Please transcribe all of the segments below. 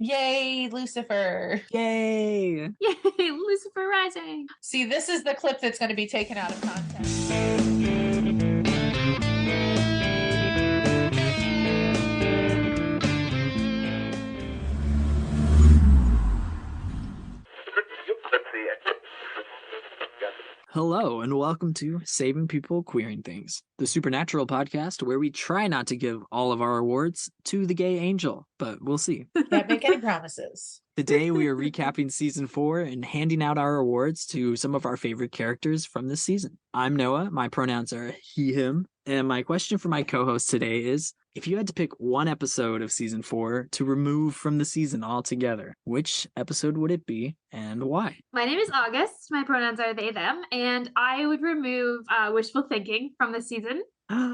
Yay, Lucifer. Yay! Yay, Lucifer Rising. See, this is the clip that's going to be taken out of context. Hello, and welcome to Saving People Queering Things, the supernatural podcast where we try not to give all of our awards to the gay angel, but we'll see. Can't make any promises. Today we are recapping season 4 and handing out our awards to some of our favorite characters from this season. I'm Noah, my pronouns are he, him, and my question for my co-host today is, if you had to pick one episode of season 4 to remove from the season altogether, which episode would it be and why? My name is August. My pronouns are they, them, and I would remove wishful thinking from this season.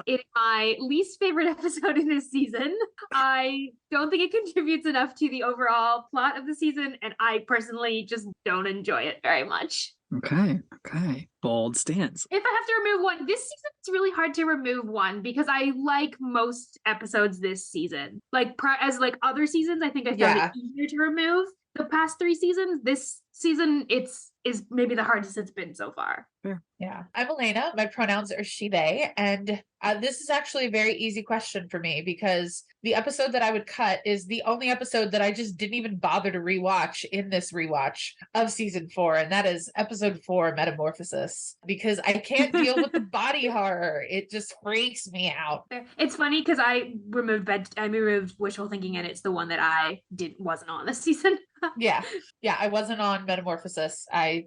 It is my least favorite episode in this season. I don't think it contributes enough to the overall plot of the season, and I personally just don't enjoy it very much. Okay. Bold stance. If I have to remove one, this season it's really hard to remove one because I like most episodes this season. As other seasons, I think I found it easier to remove. The past 3 seasons, this season is maybe the hardest it's been so far. Fair. Yeah. I'm Elayna. My pronouns are she, they. And this is actually a very easy question for me because the episode that I would cut is the only episode that I just didn't even bother to rewatch in this rewatch of season 4. And that is episode 4, Metamorphosis, because I can't deal with the body horror. It just freaks me out. It's funny because I removed wishful thinking, and it's the one that I wasn't on this season. Yeah, I wasn't on Metamorphosis. I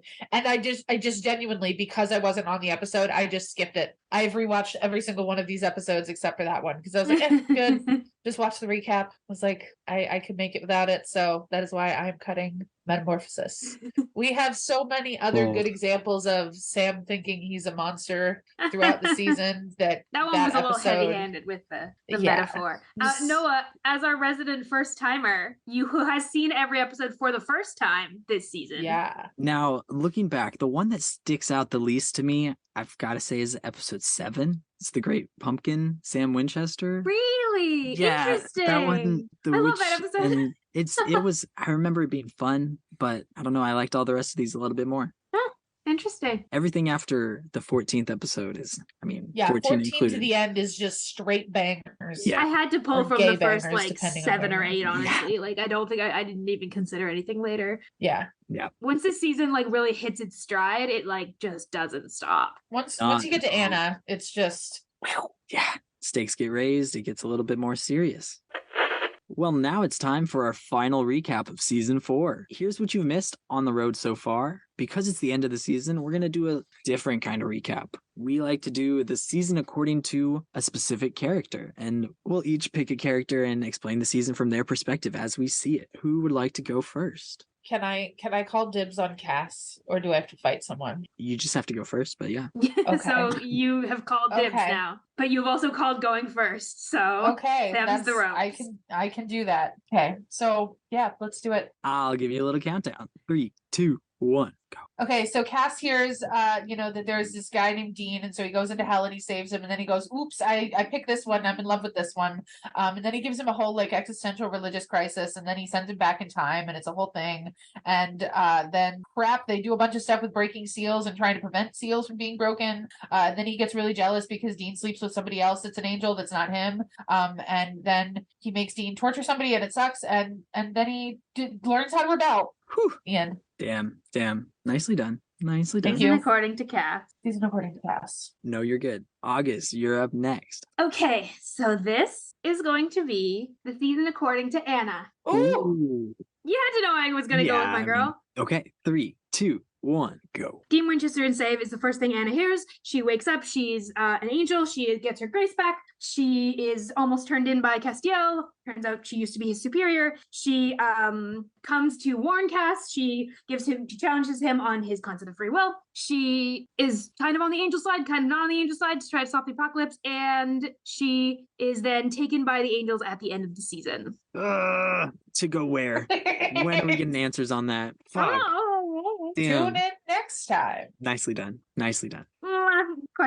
just genuinely, because I wasn't on the episode, I just skipped it. I've rewatched every single one of these episodes except for that one because I was like, good. Just watch the recap. I was like, I could make it without it. So that is why I'm cutting Metamorphosis. We have so many other good examples of Sam thinking he's a monster throughout the season that one was a little heavy-handed with the metaphor. Noah, as our resident first-timer, who has seen every episode for the first time this season. Yeah. Now, looking back, the one that sticks out the least to me, I've got to say, is episode 7. It's the Great Pumpkin, Sam Winchester. Really? Yeah, interesting. That one. I love that episode. And it was. I remember it being fun, but I don't know. I liked all the rest of these a little bit more. Interesting. Everything after the 14th episode is, 14 included. to the end is just straight bangers. Yeah. I had to pull from the first bangers, 7 or 8, honestly. Yeah. I don't think I didn't even consider anything later. Yeah. Once the season really hits its stride, it just doesn't stop. Once you get to Anna, it's just stakes get raised. It gets a little bit more serious. Well, now it's time for our final recap of season 4. Here's what you've missed on the road so far. Because it's the end of the season, we're going to do a different kind of recap. We like to do the season according to a specific character, and we'll each pick a character and explain the season from their perspective as we see it. Who would like to go first? Can I call dibs on Cass, or do I have to fight someone? You just have to go first, but yeah. Okay. So you have called dibs now, but you've also called going first. So that's the ropes. I can do that. Okay. So yeah, let's do it. I'll give you a little countdown. 3, 2, 1, go. Okay, so Cass hears, that there's this guy named Dean, and so he goes into hell and he saves him, and then he goes, oops, I picked this one, I'm in love with this one, and then he gives him a whole, existential religious crisis, and then he sends him back in time, and it's a whole thing, and then, they do a bunch of stuff with breaking seals and trying to prevent seals from being broken, then he gets really jealous because Dean sleeps with somebody else that's an angel that's not him, and then he makes Dean torture somebody, and it sucks, and then he learns how to rebel. Whew. The end. Damn. Nicely done. Thank you. According to Cass. Season according to Cass. No, you're good. August, you're up next. Okay, so this is going to be the season according to Anna. Ooh. You had to know I was going to go with my girl. Okay, 3, 2, 1, go. Dean Winchester and Save is the first thing Anna hears. She wakes up. She's an angel. She gets her grace back. She is almost turned in by Castiel. Turns out she used to be his superior. She comes to warn Cass. She challenges him on his concept of free will. She is kind of on the angel side, kind of not on the angel side to try to stop the apocalypse. And she is then taken by the angels at the end of the season. To go where? When are we getting answers on that? Fuck. Tune in next time. Nicely done.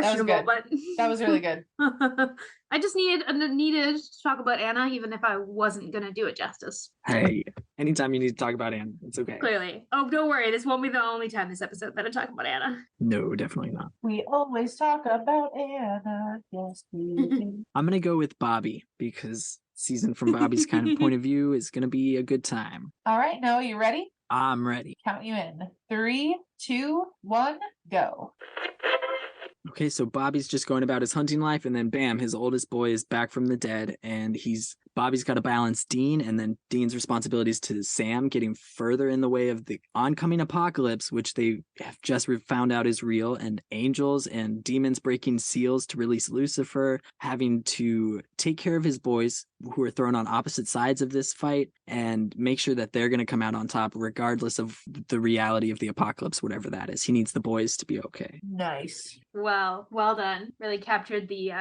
questionable, good. but That was really good. I just needed to talk about Anna, even if I wasn't gonna do it justice. Hey, anytime you need to talk about Anne, it's okay. Clearly. Oh, don't worry, this won't be the only time this episode that I talk about Anna. No, definitely not. We always talk about Anna. Yes, we do. I'm gonna go with Bobby because season from Bobby's kind of point of view is gonna be a good time. All right, Noah, you ready? I'm ready. Count you in. 3, 2, 1, go. Okay, so Bobby's just going about his hunting life, and then bam, his oldest boy is back from the dead, and Bobby's got to balance Dean and then Dean's responsibilities to Sam, getting further in the way of the oncoming apocalypse, which they have just found out is real, and angels and demons breaking seals to release Lucifer, having to take care of his boys who are thrown on opposite sides of this fight and make sure that they're going to come out on top regardless of the reality of the apocalypse, whatever that is. He needs the boys to be okay. Nice. Well done. Really captured the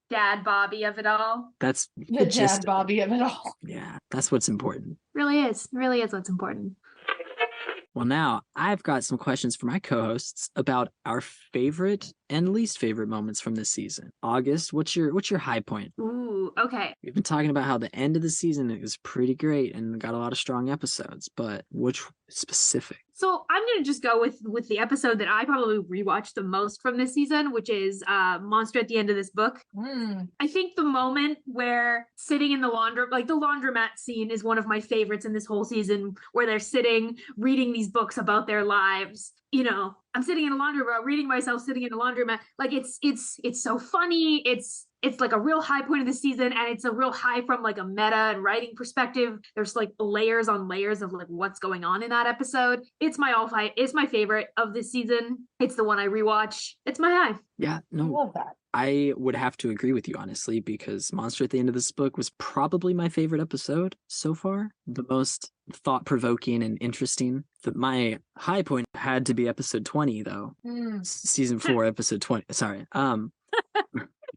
dad Bobby of it all. That's The gist dad Bobby of it all. Yeah, that's what's important. Really is what's important. Well, now I've got some questions for my co-hosts about our favorite and least favorite moments from this season. August, what's your high point? Ooh, okay. We've been talking about how the end of the season is pretty great and got a lot of strong episodes, but which specific? So I'm gonna just go with the episode that I probably rewatched the most from this season, which is Monster at the End of This Book. I think the moment where sitting in the laundromat scene is one of my favorites in this whole season, where they're sitting reading these books about their lives. You know, I'm sitting in a laundromat, reading myself sitting in a laundromat. Like it's so funny. It's like a real high point of the season, and it's a real high from like a meta and writing perspective. There's like layers on layers of like what's going on in that episode. It's my favorite of this season. It's the one I rewatch. It's my high. Yeah, I no, love that. I would have to agree with you, honestly, because Monster at the End of This Book was probably my favorite episode so far. The most thought-provoking and interesting. My high point had to be episode 20, though. Season 4, episode 20. Sorry.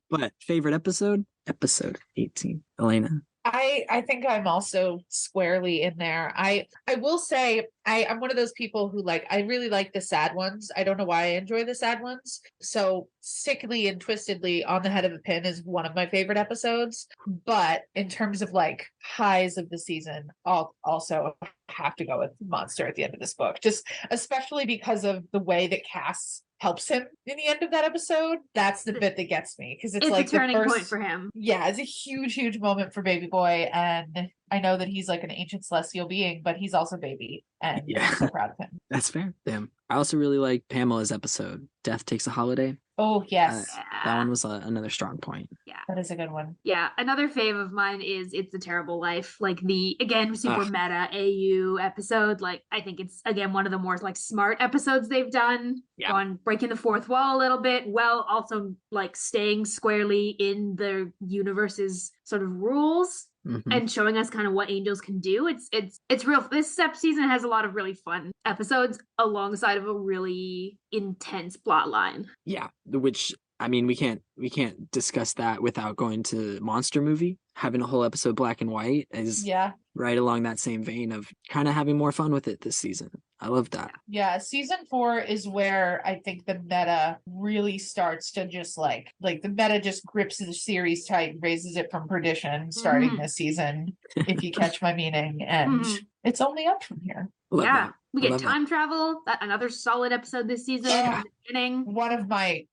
But favorite episode? Episode 18. Elayna. I think I'm also squarely in there. I will say I'm one of those people who I really like the sad ones. I don't know why I enjoy the sad ones. So Sickly and Twistedly on the Head of a Pin is one of my favorite episodes. But in terms of highs of the season, I'll also have to go with Monster at the End of This Book. Just especially because of the way that Cass helps him in the end of that episode. That's the bit that gets me, because it's like a turning the first point for him. Yeah, it's a huge moment for baby boy, and I know that he's like an ancient celestial being, but he's also baby, and Yeah. I'm so proud of him. That's fair. Damn. I also really like Pamela's episode, Death Takes a Holiday. Oh yes, That one was another strong point. that is a good one. Yeah, another fave of mine is It's a Terrible Life. Like the, again, super meta AU episode. I think it's, again, one of the more smart episodes they've done. Yeah. On breaking the fourth wall a little bit, while also staying squarely in the universe's sort of rules. Mhm. And showing us kind of what angels can do. It's real. This season has a lot of really fun episodes alongside of a really intense plot line. Yeah, which I mean, we can't discuss that without going to Monster Movie. Having a whole episode black and white is right along that same vein of kind of having more fun with it this season. I love that. Yeah, season 4 is where I think the meta really starts to just the meta just grips the series tight and raises it from perdition starting this season, if you catch my meaning. And it's only up from here. Love that. We get Love time travel. Another solid episode this season. Yeah. In the beginning. One of my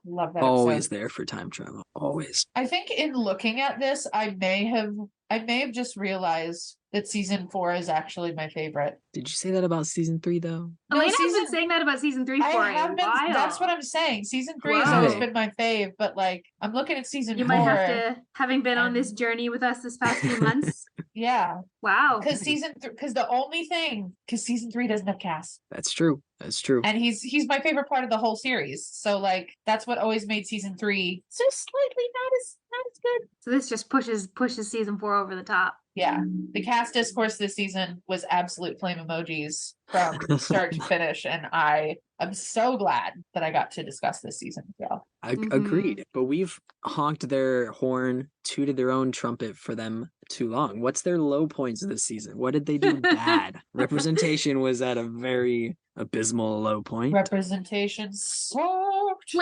love that Always episode. there for time travel. Always. I think in looking at this, I may have just realized that season 4 is actually my favorite. Did you say that about season 3 though? No, Elayna has been saying that about season 3 for I a have been. while. That's what I'm saying. Season 3 has always been my fave, but I'm looking at season 4. You might have to, having been on this journey with us this past few months. Yeah, Wow. because season 3 doesn't have Cass, That's true. That's true. and he's my favorite part of the whole series. So that's what always made season 3 just slightly not as good. So this just pushes season 4 over the top. Yeah, the cast discourse this season was absolute flame emojis from start to finish, and I am so glad that I got to discuss this season as well. Agreed. But we've honked their horn, tooted their own trumpet for them too long. What's their low points of this season? What did they do bad? Representation was at a very abysmal low point. Representation sucked.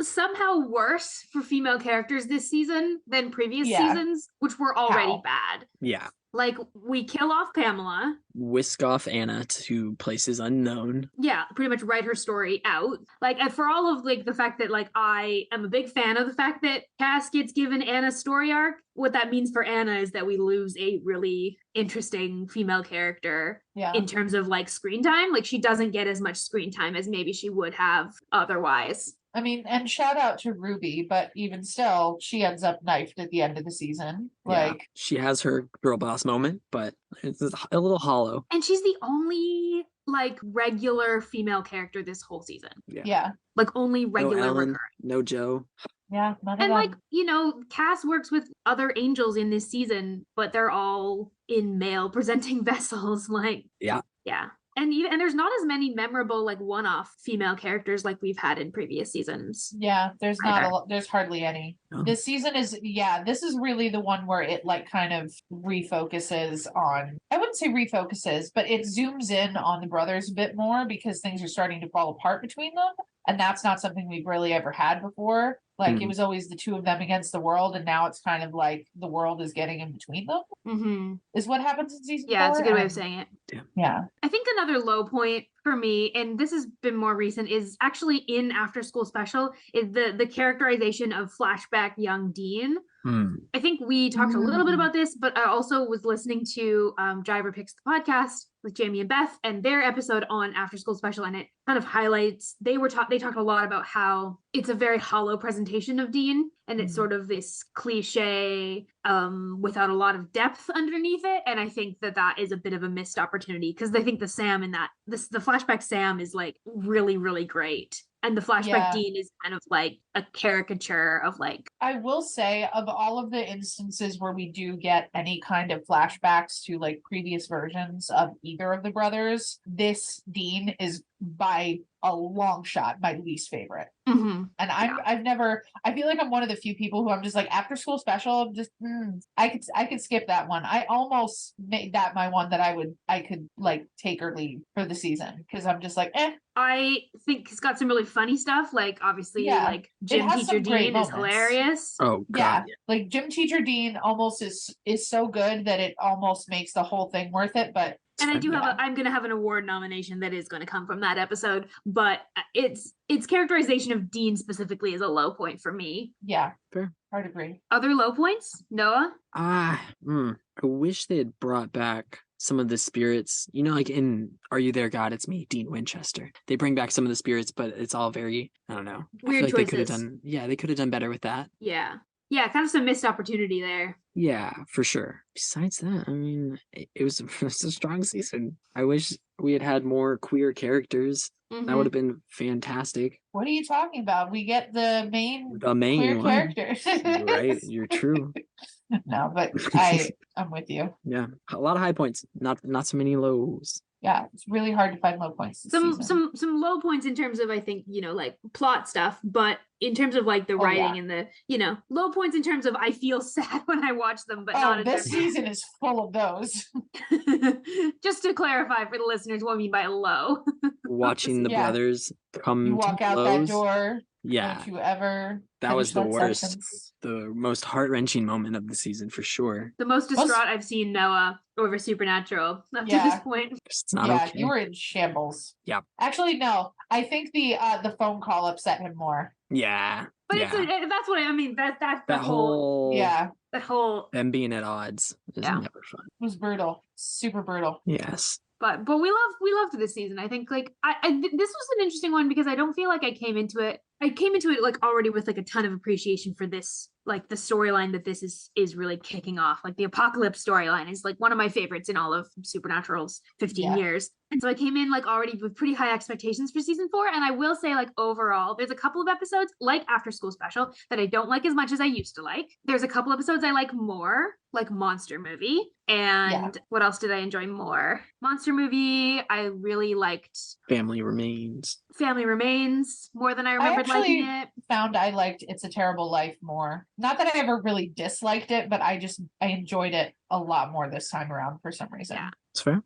somehow worse for female characters this season than previous Yeah. seasons, which were already How? bad. Yeah. Like, we kill off Pamela. Whisk off Anna to places unknown. Yeah, pretty much write her story out. Like, and for all of like the fact that like I am a big fan of the fact that Cass gets given Anna's story arc. What that means for Anna is that we lose a really interesting female character Yeah. in terms of like screen time. Like, she doesn't get as much screen time as maybe she would have otherwise. I mean, and shout out to Ruby, but even still, she ends up knifed at the end of the season. Yeah. Like, She has her girl boss moment, but it's a little hollow. And she's the only like regular female character this whole season. yeah. Like, only No regular Ellen, recurring. no Joe. Yeah. None of And them. like, you know, Cass works with other angels in this season, but they're all in male presenting vessels. Like, Yeah. yeah. And there's not as many memorable like one-off female characters like we've had in previous seasons. Yeah, there's not Either. there's hardly any. No. This season is, this is really the one where it like kind of refocuses on, I wouldn't say refocuses, but it zooms in on the brothers a bit more because things are starting to fall apart between them. And that's not something we've really ever had before. Like, it was always the two of them against the world, and now it's kind of like the world is getting in between them, Mm-hmm. is what happens in season Yeah, 4. it's a good way of and- saying it. Yeah. I think another low point for me, and this has been more recent, is actually in After School Special, is the characterization of flashback young Dean. I think we talked a little bit about this, but I also was listening to Driver Picks the podcast with Jamie and Beth and their episode on After School Special, and it kind of highlights, they talked a lot about how it's a very hollow presentation of Dean, and it's sort of this cliche without a lot of depth underneath it. And I think that is a bit of a missed opportunity, because I think the Sam in that the flashback Sam is like really, really great. And the flashback Yeah. Dean is kind of like a caricature of like, I will say, of all of the instances where we do get any kind of flashbacks to like previous versions of either of the brothers, this Dean is by a long shot my least favorite. And I feel like I'm one of the few people who I'm just like, After School Special, just I could skip that one. I almost made that my one that I could like take or leave for the season, because I'm just like, I think it's got some really funny stuff. Like, obviously, Yeah, like Gym has Teacher some great Dean is moments. hilarious. Oh yeah, god. like Gym Teacher Dean almost is so good that it almost makes the whole thing worth it. But And I do have Yeah. I'm gonna have an award nomination that is gonna come from that episode, but its characterization of Dean specifically is a low point for me. yeah, Fair. hard to agree. Other low points, Noah? I wish they had brought back some of the spirits, you know, like in Are You There, God? It's Me, Dean Winchester. They bring back some of the spirits, but it's all very, I don't know. I Weird feel like they could have choices. they could have done better with that. Yeah. Yeah, kind of some missed opportunity there. Yeah, for sure. Besides that, I mean, it was a strong season. I wish we had had more queer characters. That Mhm. would have been fantastic. What are you talking about? We get the main The main queer one. characters. Right, you're true. No, but I'm with you. Yeah, a lot of high points, not so many lows. Yeah, it's really hard to find low points this season. Some low points in terms of, I think, you know, like plot stuff, but in terms of like the writing yeah. and the, you know, low points in terms of I feel sad when I watch them, but not in This terms season is full of those. just to clarify for the listeners what I mean by low. Watching the Yeah. brothers come You to walk out that blows. door. Yeah, Don't you ever that was finish the that worst. sentence. The most heart-wrenching moment of the season for sure. The most distraught I've seen Noah over Supernatural up to Yeah. this point. It's not Yeah, okay. you were in shambles. Yep. Actually, no. I think the phone call upset him more. Yeah. But yeah. that's what I mean. That that whole Yeah, that whole. them being at odds is Yeah. never fun. it was brutal. Super brutal. Yes. But we loved this season. I think like this was an interesting one because I don't feel like I came into it like already with like a ton of appreciation for this, like the storyline that this is really kicking off. Like the apocalypse storyline is like one of my favorites in all of Supernatural's 15 Yeah. years. And so I came in like already with pretty high expectations for season 4. And I will say, like, overall, there's a couple of episodes like After School Special that I don't like as much as I used to like. There's a couple episodes I like more, like Monster Movie. And what else did I enjoy more? Monster Movie, I really liked Family Remains. Family Remains more than I remembered liking actually it. Found I liked It's a Terrible Life more. Not that I ever really disliked it, but I enjoyed it a lot more this time around for some reason. Yeah. It's fair.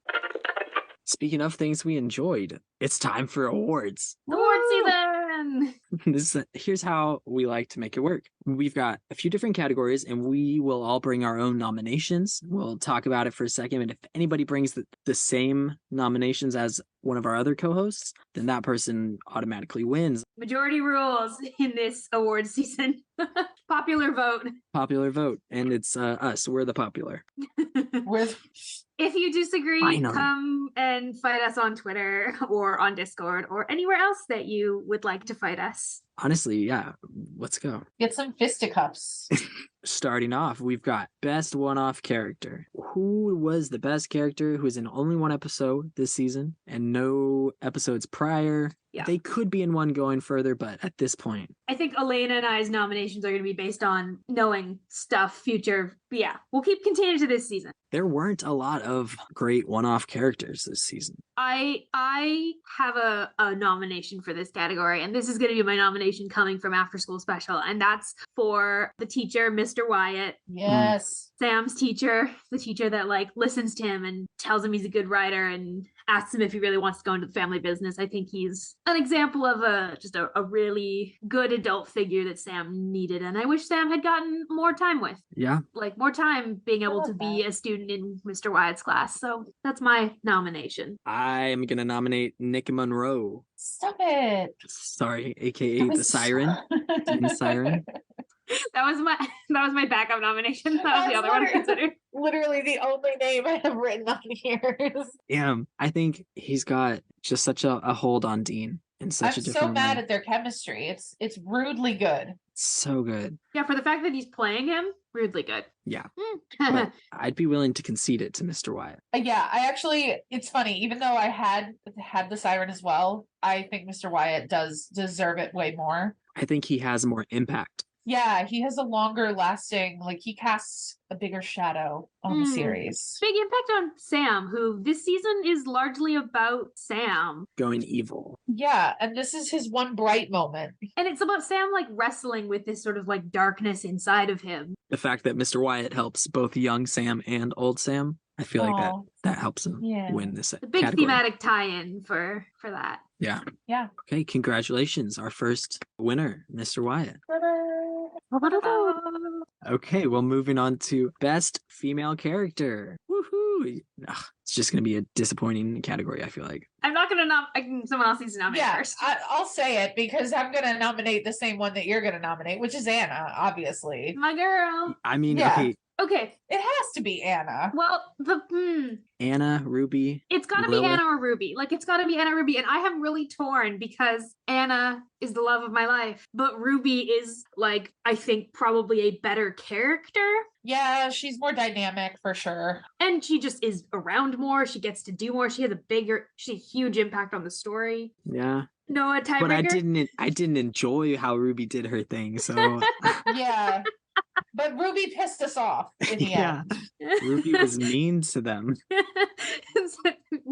Speaking of things we enjoyed, it's time for awards. Award Woo! season! fun. Here's how we like to make it work. We've got a few different categories, and we will all bring our own nominations. We'll talk about it for a second, and if anybody brings the same nominations as one of our other co-hosts, then that person automatically wins. Majority rules in this award season. Popular vote. Popular vote, and it's us. We're the popular. If you disagree, Finally. come and fight us on Twitter or on Discord or anywhere else that you would like to fight us. Honestly, yeah. Let's go. Get some fisticuffs. Starting off, we've got best one-off character. Who was the best character who was in only one episode this season and no episodes prior? Yeah. They could be in one going further, but at this point, I think Elayna and I's nominations are going to be based on knowing stuff future. But yeah, we'll keep continuing to this season. there weren't a lot of great one-off characters this season. I have a nomination for this category, and this is going to be my nomination coming from After School Special, and that's for the teacher, Mr. Wyatt. Yes. Sam's teacher, the teacher that like listens to him and tells him he's a good writer and asks him if he really wants to go into the family business. I think he's an example of a really good adult figure that Sam needed, and I wish Sam had gotten more time with. Yeah. Like more time being able love to be a student in Mr. Wyatt's class. So that's my nomination. I'm going to nominate Nick Monroe. Stop it. Sorry, aka That the was- Siren. Dean Siren. That was my backup nomination. That was the other one I considered. Literally the only name I have written on here. Damn, I think he's got just such a hold on Dean in such I'm a different so mad way. at their chemistry. It's rudely good. So good. Yeah, for the fact that he's playing him, weirdly good. Yeah. Hmm. But I'd be willing to concede it to Mr. Wyatt. Yeah, it's funny, even though I had the Siren as well, I think Mr. Wyatt does deserve it way more. I think he has more impact. Yeah, he has a longer lasting, like he casts a bigger shadow on the Mm. series. Big impact on Sam, who this season is largely about Sam. Going evil. Yeah, and this is his one bright moment. And it's about Sam like wrestling with this sort of like darkness inside of him. The fact that Mr. Wyatt helps both young Sam and old Sam, I feel like Aw. that helps him Yeah. win this The big category. thematic tie-in for that. Yeah. Yeah. Okay, congratulations. Our first winner, Mr. Wyatt. Okay, well, moving on to best female character. Woohoo! Ugh, it's just going to be a disappointing category, I feel like. I'm not gonna someone else needs to nominate Yeah, first. I'll say it because I'm gonna nominate the same one that you're gonna nominate, which is Anna, obviously. My girl. I mean, Yeah. okay, Okay. It has to be Anna. Well, Anna, Ruby. it's got to be Lilith. Anna or Ruby. Like, it's got to be Anna or Ruby. And I am really torn because Anna is the love of my life. But Ruby is, like, I think probably a better character. Yeah, she's more dynamic for sure. And she just is around more. She gets to do more. She has a huge impact on the story. Yeah. Noah, tiebreaker? But I didn't enjoy how Ruby did her thing, so Yeah. But Ruby pissed us off in the yeah. end. Ruby was mean to them.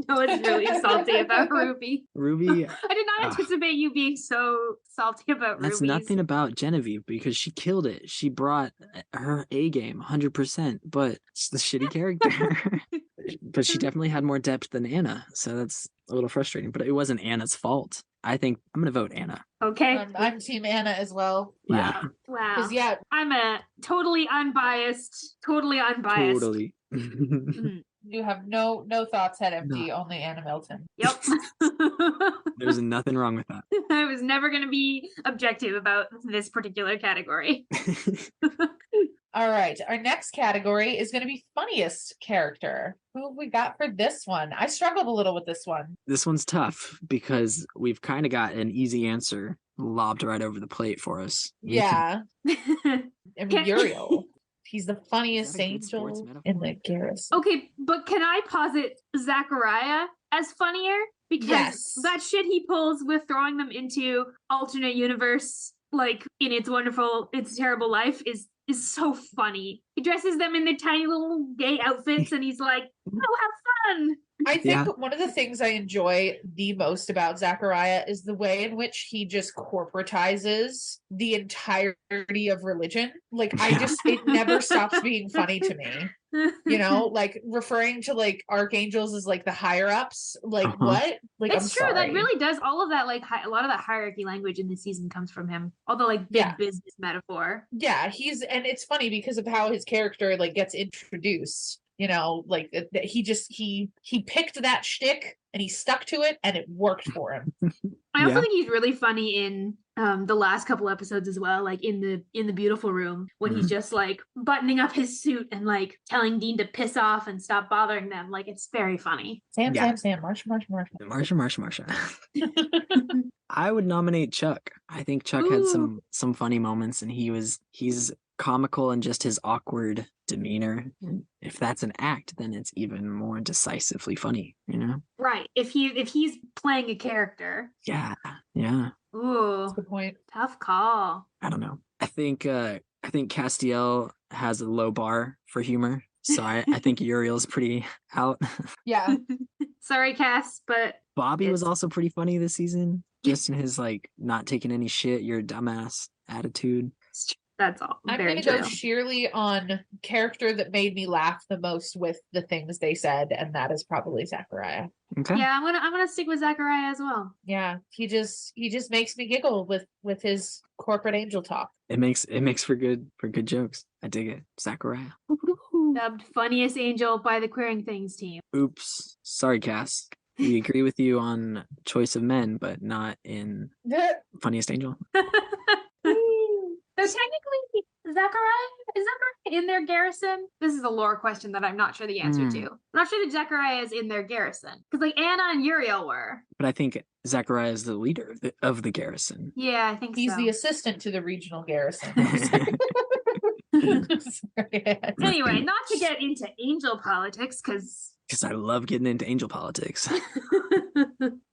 Noah's really salty about Ruby. Ruby, I did not Ugh. anticipate you being so salty about that's Ruby's. nothing about Genevieve because she killed it. She brought her A game 100%, but it's the shitty character. But she definitely had more depth than Anna, so that's a little frustrating. But it wasn't Anna's fault. I think I'm gonna vote Anna. Okay. I'm team Anna as well. Yeah, Wow. Because yeah, I'm a totally unbiased. totally. you have no thoughts head empty, only Anna Milton. Yep. There's nothing wrong with that. I was never going to be objective about this particular category. All right, our next category is going to be funniest character. Who have we got for this one? I struggled a little with this one. This one's tough because we've kind of got an easy answer lobbed right over the plate for us. Yeah, I mean Can- Uriel. He's the funniest Is that a good sports angel in the metaphor? garrison. Okay, but can I posit Zachariah as funnier? Because Yes. that shit he pulls with throwing them into alternate universe, like in It's Terrible Life, is so funny. He dresses them in their tiny little gay outfits and he's like, oh, have fun. I think Yeah. one of the things I enjoy the most about Zachariah is the way in which he just corporatizes the entirety of religion. Like, it never stops being funny to me. You know, like referring to like archangels as like the higher ups. Like, what? Like, It's I'm true. sorry. That really does all of that. Like a lot of that hierarchy language in this season comes from him. All the like big business metaphor. Yeah, and it's funny because of how his character like gets introduced. You know, like he picked that shtick and he stuck to it and it worked for him. I also think he's really funny in the last couple episodes as well, like in the beautiful room when he's just like buttoning up his suit and like telling Dean to piss off and stop bothering them. Like, it's very funny. Sam, Marsha. Marsha. I would nominate Chuck. I think Chuck had some funny moments, and he's comical in just his awkward demeanor. And if that's an act, then it's even more decisively funny, you know? Right. If he's playing a character. Yeah. Ooh. That's a good point. Tough call. I don't know. I think Castiel has a low bar for humor. So I think Uriel's pretty out. Yeah. Sorry, Cass, but Bobby was also pretty funny this season. Just in his like not taking any shit, you're a dumbass attitude. That's all. I'm gonna go sheerly on character that made me laugh the most with the things they said, and that is probably Zachariah. Okay. Yeah, I'm gonna stick with Zachariah as well. Yeah, he just makes me giggle with his corporate angel talk. It makes for good jokes. I dig it. Zachariah. Dubbed funniest angel by the Queering Things team. Oops. Sorry, Cass. We agree with you on choice of men, but not in funniest angel. So technically, is Zachariah in their garrison? This is a lore question that I'm not sure the answer to. I'm not sure that Zachariah is in their garrison. Because like Anna and Uriel were. But I think Zachariah is the leader of the garrison. Yeah, I think he's so. the assistant to the regional garrison. Anyway, not to get into angel politics, because I love getting into angel politics. I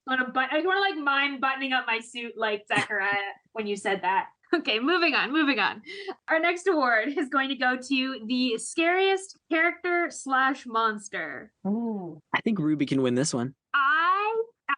want to like mime buttoning up my suit like Zachariah when you said that. Okay, moving on. Our next award is going to go to the scariest character / monster. Ooh. I think Ruby can win this one.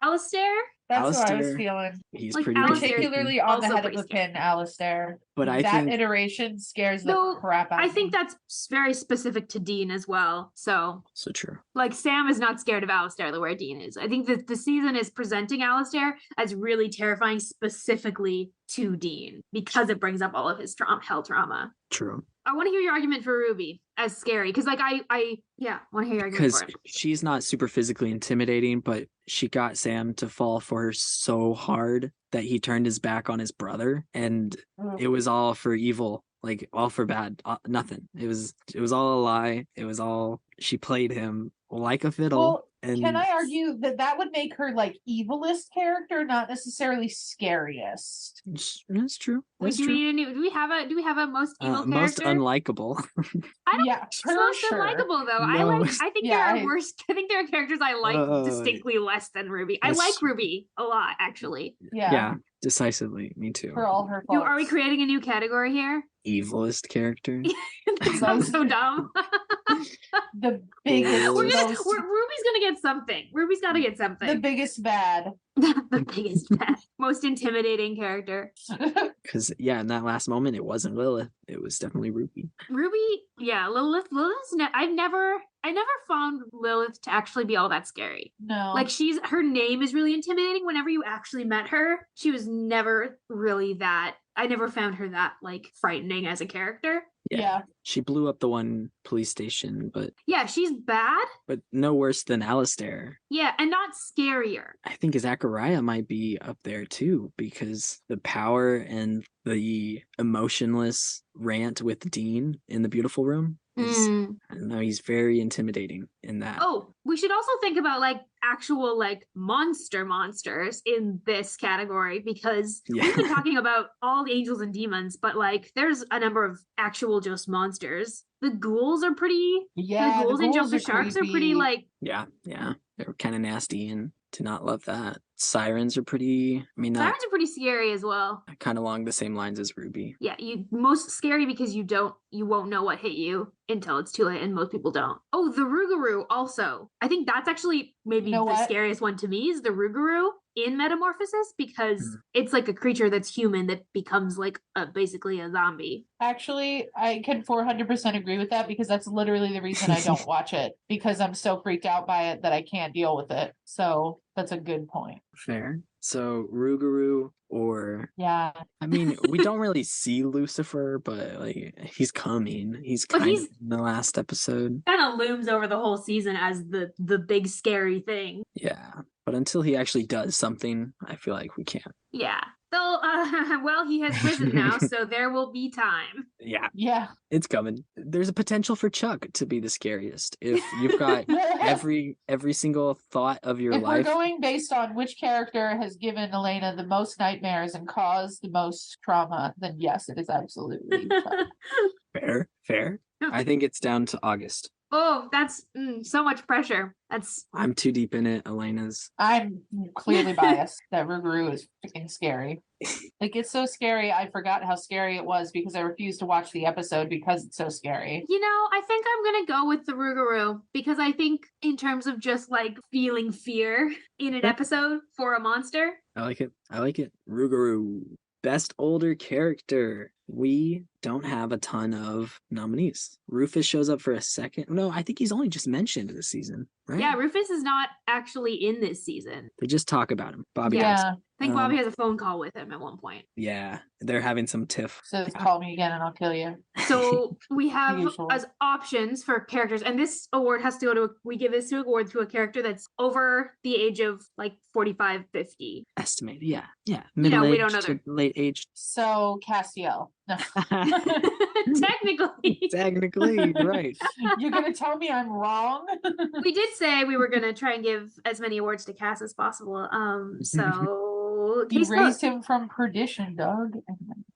Alistair? That's what I was feeling. He's like pretty particularly on the head of the scary. pin, Alistair. But I that think iteration scares the crap out of me. I think that's very specific to Dean as well. So true. Like Sam is not scared of Alistair the way Dean is. I think that the season is presenting Alistair as really terrifying specifically to Dean because it brings up all of his hell trauma. True. I want to hear your argument for Ruby as scary because like I want to hear your argument for Because it. she's not super physically intimidating, but she got Sam to fall for her so hard that he turned his back on his brother, and it was all for evil, like all for bad, nothing. It was all a lie. It was all, she played him like a fiddle. Well, and can I argue that would make her like evilest character, not necessarily scariest? That's true. That's do true. we have a most evil most character? unlikable. I don't Yeah, think she's most unlikable though. No. I think there are worse. I think there are characters I like distinctly less than Ruby. I like Ruby a lot, actually. Yeah, decisively. Me too. For all her faults. Are we creating a new category here? Evilest character. That sounds so dumb. The biggest. Ruby's gonna get something. Ruby's got to get something. The biggest bad. The biggest bad. Most intimidating character. Because in that last moment, it wasn't Lilith. It was definitely Ruby. Lilith. I've never found Lilith to actually be all that scary. No. Like her name is really intimidating. Whenever you actually met her, she was never really that. I never found her that like frightening as a character. Yeah. She blew up the one police station, but yeah, she's bad. But no worse than Alistair. Yeah, and not scarier. I think Zachariah might be up there too, because the power and the emotionless rant with Dean in the beautiful room is, I don't know, he's very intimidating in that. Oh, we should also think about like actual like monsters in this category, because we've been talking about all the angels and demons, but like there's a number of actual just monsters. The ghouls are pretty. Yeah, the ghouls and jumping sharks are pretty like. Yeah, they're kind of nasty, and to not love that. Sirens are pretty. I mean, sirens are pretty scary as well. Kind of along the same lines as Ruby. Yeah, most scary because you won't know what hit you until it's too late, and most people don't. Oh, the Rougarou also. I think that's actually maybe You know the what? scariest one to me is the Rougarou in Metamorphosis, because Hmm. it's like a creature that's human that becomes like basically a zombie. Actually, I can 400% agree with that because that's literally the reason I don't watch it, because I'm so freaked out by it that I can't deal with it. So that's a good point. Fair. So Rougarou, or Yeah. I mean, we don't really see Lucifer, but like he's coming. He's But kind he's- of in the last episode. Kind of looms over the whole season as the big scary thing. Yeah. But until he actually does something, I feel like we can't. Yeah. So, well, he has risen now, so there will be time. Yeah, Yeah. it's coming. There's a potential for Chuck to be the scariest. If you've got every single thought of your If we're life. going based on which character has given Elayna the most nightmares and caused the most trauma, then yes, it is absolutely Chuck. Fair. I think it's down to August. Oh, that's so much pressure. That's I'm too deep in it, Elena's. I'm clearly biased that Rougarou is freaking scary. Like, it's so scary, I forgot how scary it was because I refused to watch the episode because it's so scary. I think I'm gonna go with the Rougarou because I think in terms of just like feeling fear in an Yeah. episode for a monster. I like it. Rougarou. Best older character. We don't have a ton of nominees. Rufus shows up for a second. No, I think he's only just mentioned this season, right? Yeah, Rufus is not actually in this season. They just talk about him. Bobby asks. Yeah, I think Bobby Um, has a phone call with him at one point. Yeah, they're having some tiff. says call me again and I'll kill you. So we have Usual. as options for characters, and this award has to go to, we give this award to a character that's over the age of like 45, 50. Estimated, yeah. we Middle don't know aged to late aged. So Castiel. No. Technically. Technically, right. You're gonna tell me I'm wrong? We did say we were going to try and give as many awards to Cass as possible. So You case raised closed. him from perdition, Doug.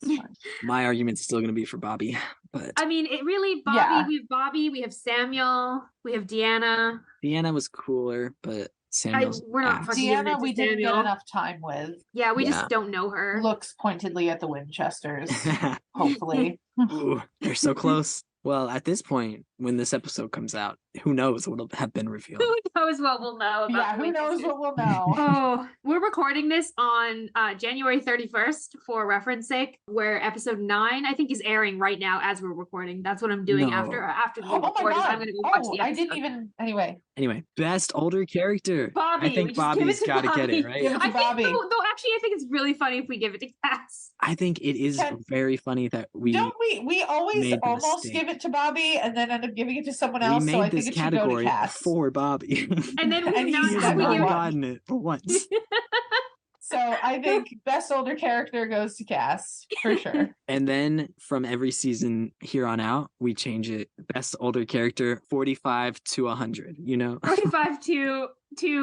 It's fine. My argument's still gonna be for Bobby, but I mean, it really, Bobby, Yeah. we have Bobby, we have Samuel, we have Deanna. Deanna was cooler, but Samuel's we're not ass. fucking giving it Deanna, to we didn't get Samuel. enough time with. Yeah, we Yeah. just don't know her. Looks pointedly at the Winchesters, hopefully. Ooh, they're so close. Well, at this point, when this episode comes out, who knows what'll have been revealed. Who knows what we'll know about Yeah, the who knows Winchesters. what we'll know. Oh, we're recording this on January 31st for reference sake, where episode 9 I think is airing right now as we're recording. That's what I'm doing No. after the Oh my recording. god. I'm gonna go watch the I episode. didn't even anyway. Anyway, best older character. Bobby, I we think just give Bobby's it to got to get it, Bobby. right? Give it to I Bobby. think though actually I think it's really funny if we give it to Cass. I think it is Can- very funny that we Don't we always made the almost mistake. give it to Bobby and then end up giving it to someone else, so I made think this it should go to category Cass. for Bobby. And then And we've he's He's not never we won. gotten it for once. So I think best older character goes to Cass for sure. And then from every season here on out, we change it. Best older character, 45 to 100, you know? 45 to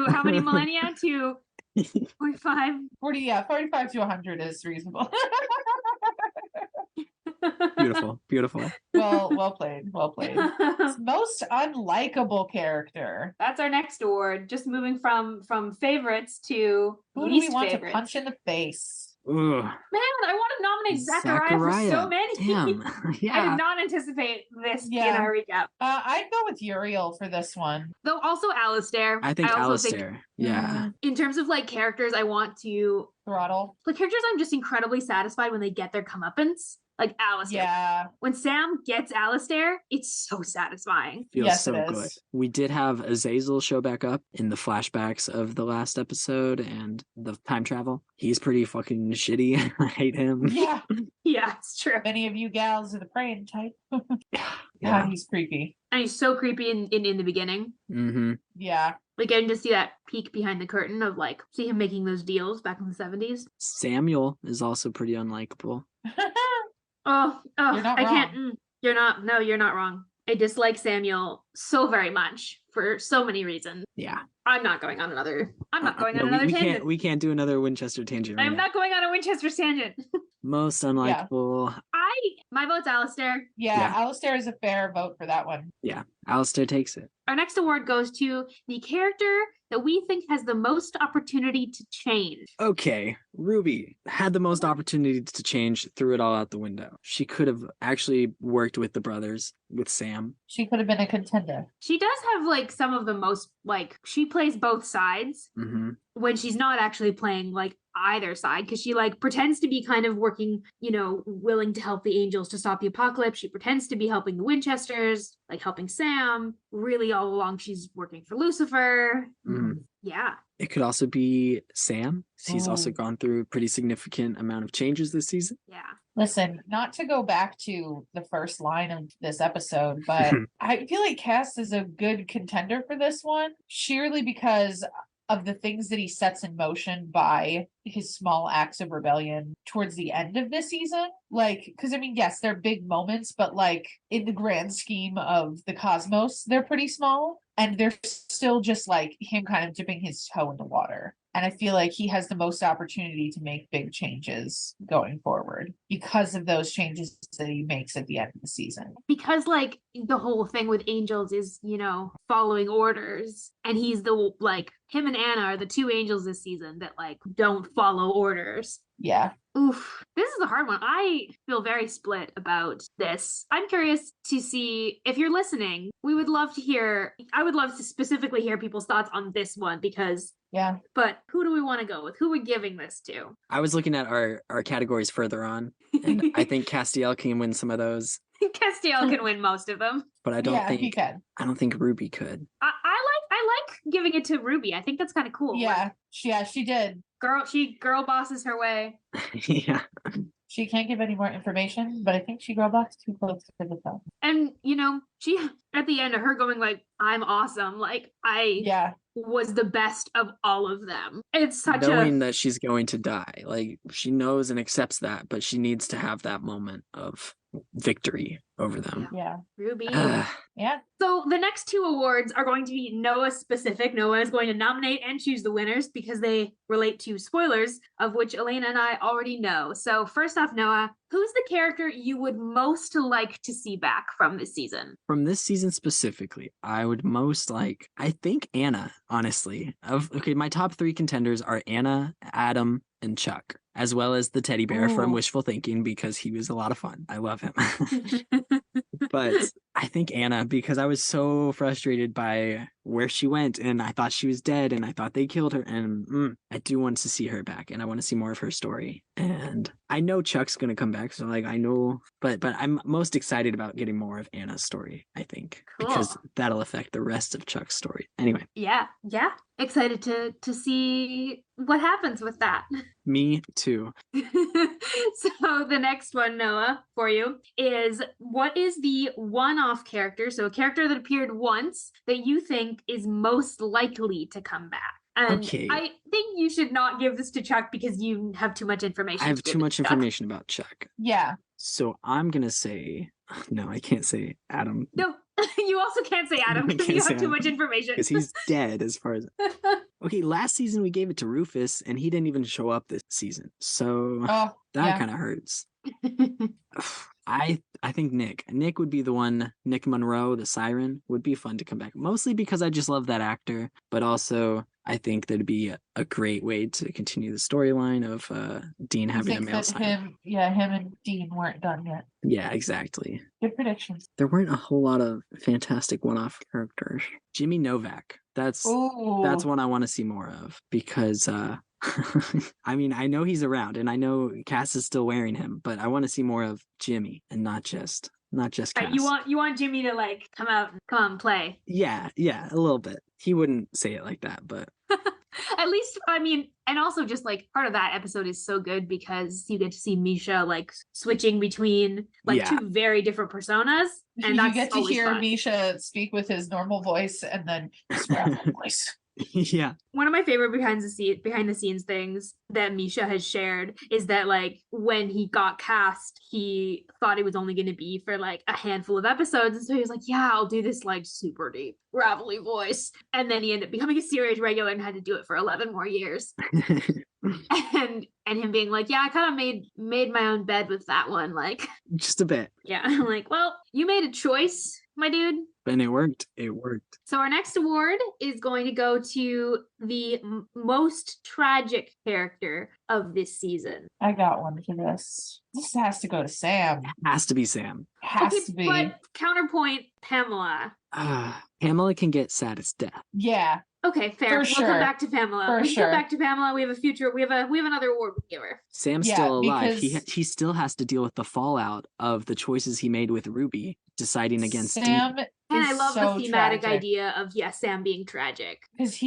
how many millennia? To 45. 45 to 100 is reasonable. Beautiful. well played. Most unlikable character. That's our next award. Just moving from favorites to Who do least we want favorites. to punch in the face? Ugh, Man, I want to nominate Zachariah for so many. Damn. I Yeah. did not anticipate this in Yeah. our recap. I'd go with Uriel for this one. Though also Alistair. I think also Alistair. Yeah. in terms of like characters, I want to Throttle. like characters I'm just incredibly satisfied when they get their comeuppance. Like Alistair. Yeah. When Sam gets Alistair, it's so satisfying. Feels Yes, so it good. is. We did have Azazel show back up in the flashbacks of the last episode and the time travel. He's pretty fucking shitty. I hate him. Yeah. Yeah, it's true. Many of you gals are the praying type. Yeah. God, he's creepy. And he's so creepy in the beginning. Mm-hmm. Yeah. Like getting to see that peek behind the curtain of like see him making those deals back in the 70s. Samuel is also pretty unlikable. Oh, You're not I can't. wrong. You're not wrong. I dislike Samuel so very much for so many reasons. Yeah. I'm not going on another. I'm not going No, on another we tangent. we can't do another Winchester tangent. Right I'm now. not going on a Winchester tangent. Most unlikable. I My vote's Alistair. Yeah, Alistair is a fair vote for that one. Yeah, Alistair takes it. Our next award goes to the character that we think has the most opportunity to change. Okay, Ruby had the most opportunity to change, threw it all out the window. She could have actually worked with the brothers, with Sam. She could have been a contender. She does have like some of the most, like, she plays both sides when she's not actually playing like either side, because she like pretends to be kind of working, you know, willing to help the angels to stop the apocalypse. She pretends to be helping the Winchesters, like helping Sam. Really, all along she's working for Lucifer. Yeah. It could also be Sam. He's also gone through a pretty significant amount of changes this season. Yeah. Listen, not to go back to the first line of this episode, but I feel like Cass is a good contender for this one, sheerly because of the things that he sets in motion by his small acts of rebellion towards the end of this season. Like, because I mean, yes, they're big moments, but like in the grand scheme of the cosmos, they're pretty small. And they're still just like him kind of dipping his toe in the water. And I feel like he has the most opportunity to make big changes going forward because of those changes that he makes at the end of the season. Because like the whole thing with angels is, you know, following orders. And he's the, like, him and Anna are the two angels this season that like don't follow orders. Yeah. Oof, this is a hard one. I feel very split about this. I'm curious to see if you're listening. We would love to hear, I would love to specifically hear people's thoughts on this one because, yeah. But who do we want to go with? Who are we giving this to? I was looking at our categories further on, and I think Castiel can win some of those. Castiel can win most of them. But I don't he can. I don't think Ruby could. I like giving it to Ruby. I think that's kind of cool. Yeah. She did. Girl bosses her way. Yeah. She can't give any more information, but I think she girl bossed too close to the top. And you know, she at the end of her going like, I'm awesome. Like I was the best of all of them. It's such knowing that she's going to die. Like she knows and accepts that, but she needs to have that moment of victory over them. Yeah. Ruby. Yeah. So the next two awards are going to be Noah specific. Noah is going to nominate and choose the winners because they relate to spoilers, of which Elayna and I already know. So first off, Noah, who's the character you would most like to see back from this season? From this season specifically, I would most like, I think Anna, honestly. My top three contenders are Anna, Adam, and Chuck, as well as the teddy bear from Wishful Thinking because he was a lot of fun. I love him. But I think Anna, because I was so frustrated by where she went and I thought she was dead and I thought they killed her, and I do want to see her back and I want to see more of her story. And I know Chuck's gonna come back, so like I know, but I'm most excited about getting more of Anna's story, I think. Cool. Because that'll affect the rest of Chuck's story. Anyway. Yeah. Excited to see what happens with that. Me too. So the next one, Noah, for you is, what is the one-off character, so a character that appeared once, that you think is most likely to come back? And okay. I think you should not give this to Chuck because you have too much information. I have too much information about Chuck. Yeah. So I'm going to say, no, I can't say Adam. No, you also can't say Adam because you have too much information. Because he's dead as far as... Okay, last season we gave it to Rufus and he didn't even show up this season. So that kind of hurts. I think Nick would be the one. Nick Monroe, the Siren, would be fun to come back. Mostly because I just love that actor, but also I think that'd be a great way to continue the storyline of Dean having a male Siren. Him and Dean weren't done yet. Yeah, exactly. Good predictions. There weren't a whole lot of fantastic one-off characters. Jimmy Novak. That's one I want to see more of because I mean, I know he's around and I know Cass is still wearing him, but I want to see more of Jimmy and not just Cass. You want Jimmy to like come and play. Yeah, a little bit. He wouldn't say it like that, but at least, I mean, and also just like part of that episode is so good because you get to see Misha like switching between like two very different personas. And you get to hear fun. Misha speak with his normal voice and then his gravel voice. Yeah. One of my favorite behind the scenes things that Misha has shared is that like when he got cast, he thought it was only going to be for like a handful of episodes, and so he was like, yeah, I'll do this like super deep gravelly voice, and then he ended up becoming a series regular and had to do it for 11 more years. and him being like, yeah, I kind of made my own bed with that one. Like, Just a bit. yeah, I'm like, well, you made a choice, my dude. And it worked. It worked. So our next award is going to go to the most tragic character of this season. I got one for this. This has to go to Sam. Has to be Sam. Has to be. But counterpoint, Pamela. Pamela can get saddest death. Yeah. Okay, fair. For We'll sure. come back to Pamela. For We can sure. come back to Pamela. We have another award we give her. Sam's Yeah, still alive. because- He still has to deal with the fallout of the choices he made with Ruby, deciding against Sam Dean. And I is love so the thematic tragic. idea of Sam being tragic. Because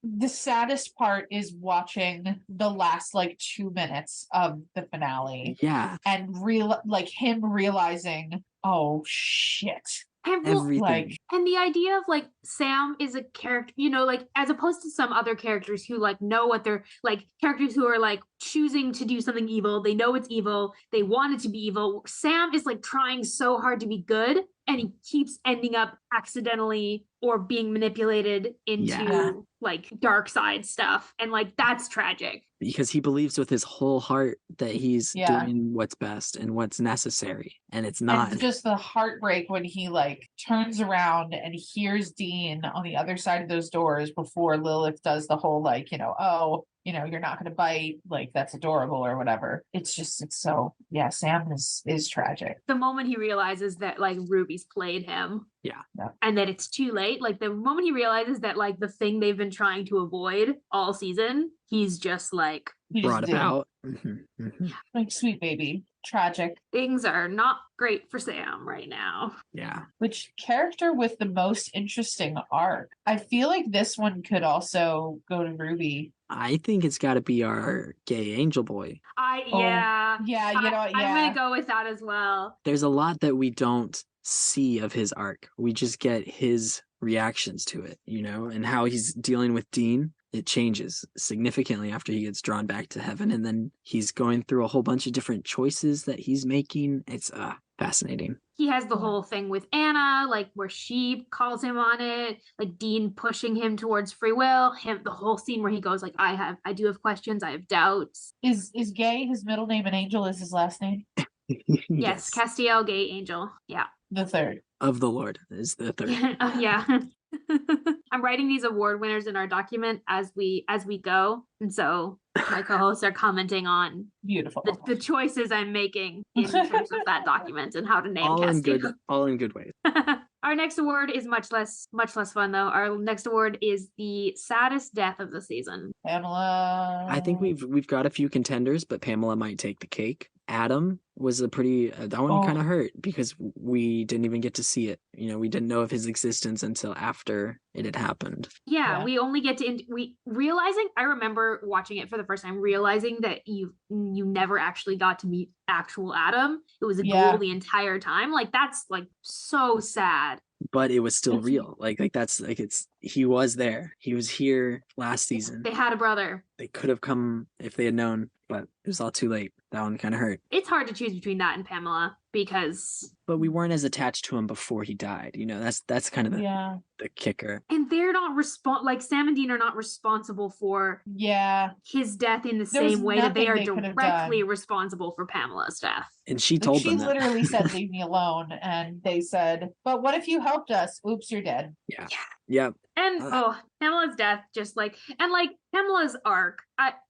the saddest part is watching the last like 2 minutes of the finale Yeah, and him realizing, oh shit. And well, everything. like- and the idea of like Sam is a character, like as opposed to some other characters who like know what they're like, characters who are like choosing to do something evil, they know it's evil, they want it to be evil. Sam is like trying so hard to be good, and he keeps ending up accidentally or being manipulated into Yeah. like dark side stuff, and like that's tragic. Because he believes with his whole heart that he's Yeah. doing what's best and what's necessary, and it's not. And just the heartbreak when he like turns around and hears Dean on the other side of those doors before Lilith does the whole like, oh, you're not going to bite, like that's adorable or whatever. It's so, yeah, Sam is tragic. The moment he realizes that like Ruby's played him. Yeah. And that it's too late. Like the moment he realizes that like the thing they've been trying to avoid all season, he's just like, He just brought did. about. Mhm. Like sweet baby, tragic. things are not great for Sam right now. Yeah. Which character with the most interesting arc? I feel like this one could also go to Ruby. I think it's got to be our gay angel boy. Oh, Yeah. Yeah, you know what? I'm Yeah. gonna go with that as well. There's a lot that we don't see of his arc. We just get his reactions to it, and how he's dealing with Dean. It changes significantly after he gets drawn back to heaven, and then he's going through a whole bunch of different choices that he's making. It's fascinating. He has the whole thing with Anna, like where she calls him on it, like Dean pushing him towards free will, the whole scene where he goes like, I do have questions, I have doubts. Is Gay his middle name and Angel is his last name? Yes, Castiel, gay angel. Yeah. The third. Of the Lord is the third. Yeah. I'm writing these award winners in our document as we go, and so my co-hosts are commenting on Beautiful. the choices I'm making in terms of that document and how to name all in Castiel. good ways. Our next award is much less fun though. Our next award is the saddest death of the season. Pamela. I think we've got a few contenders, but Pamela might take the cake. Adam was a pretty that one kind of hurt because we didn't even get to see it. We didn't know of his existence until after it had happened. Yeah, Yeah. we only get to realizing. I remember watching it for the first time, realizing that you never actually got to meet actual Adam. It was a Yeah. goal the entire time. Like that's like so sad. But it was still It's- real. Like that's like he was there. He was here last season. They had a brother. They could have come if they had known, but it was all too late. That one kind of hurt. It's hard to choose between that and Pamela because But we weren't as attached to him before he died. That's kind of Yeah. the kicker. and they're not like Sam and Dean are not responsible for Yeah. his death in the There was same way that they nothing are they could have directly done. responsible for Pamela's death. And she Like, told she them that. literally said, "Leave me alone," and they said, "But what if you helped us? Oops, you're dead." Yep. And Ugh. Pamela's death, just like Pamela's arc.